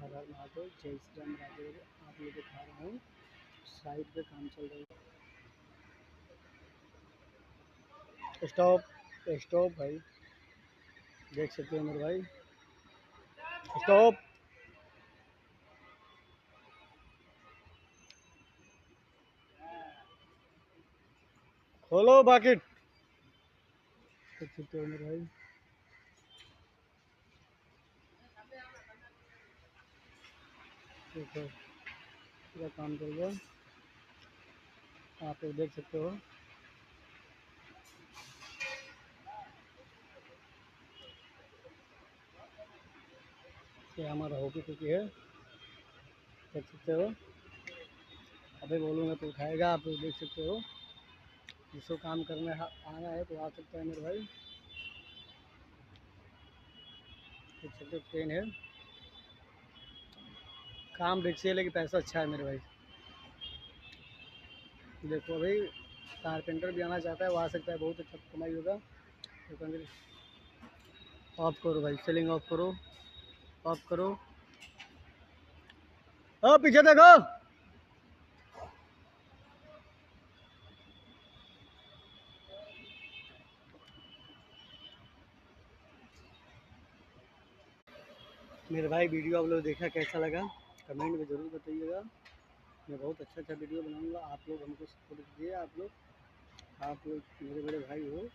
हर हर महादेव, जय श्री राम राधे। आप लोग दिखा रहा हूँ साइड पे काम चल रही है। स्टॉप स्टॉप भाई, देख सकते हो मेरे भाई। स्टॉप। खोलो बाकेट, देख सकते हो मेरे भाई। देखो पूरा काम चल रहा है, आप लोग देख सकते हो। ये हमारा हॉकी कुकी है, देख सकते हो। अभी बोलूँगा तो उठाएगा, आप लोग देख सकते हो। जिसको काम करने आना है तो आ सकता है मेरे भाई। देख सकते हो ट्रेन है, काम रिक्शे है लेकिन पैसा अच्छा है मेरे भाई। देखो भाई, कारपेंटर भी आना चाहता है वो आ सकता है, बहुत अच्छा कमाई होगा। तो ऑफ करो भाई, सेलिंग ऑफ करो, ऑफ करो। पीछे देखो। मेरे भाई वीडियो आप लोग देखा, कैसा लगा कमेंट में ज़रूर बताइएगा। मैं बहुत अच्छा वीडियो बनाऊंगा, आप लोग हमको सपोर्ट कीजिए। आप लोग मेरे बड़े भाई हो,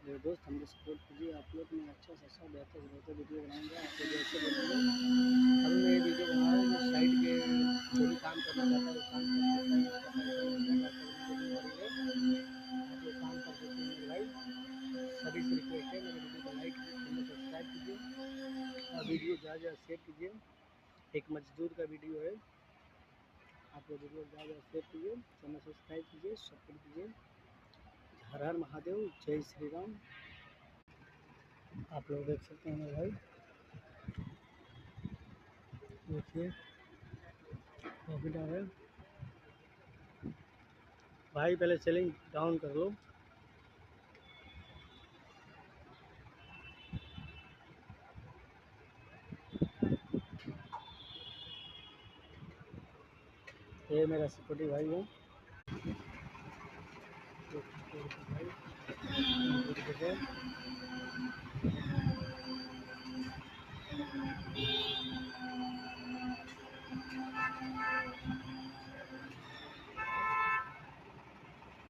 मेरे दोस्त, हमको सपोर्ट कीजिए। आप लोग मैं अच्छा सा बेहतर से बेहतर वीडियो बनाऊंगा, आप लोग जैसे बोलेंगे। अभी मैं ये वीडियो बना रहा हूँ, जो साइड के जो भी काम करना चाहता है वो काम कर सकता है। आप लोग काम कर सकते हैं मेरे भाई। सभी से रिक्वेस्ट है, मेरे वीडियो को लाइक कीजिए, सब्सक्राइब कीजिए और वीडियो ज़्यादा ज़्यादा शेयर कीजिए। एक मजदूर का वीडियो है, आप लोग वीडियो ज़्यादा ज़्यादा शेयर कीजिए, चैनल सब्सक्राइब कीजिए, सपोर्ट कीजिए। हर हर महादेव, जय श्री राम। आप लोग देख सकते हैं मेरे भाई, देखिए प्रॉफिट आ रहा है भाई। पहले सेलिंग डाउन कर लो। ये मेरा सिक्योरिटी भाई है, भाई।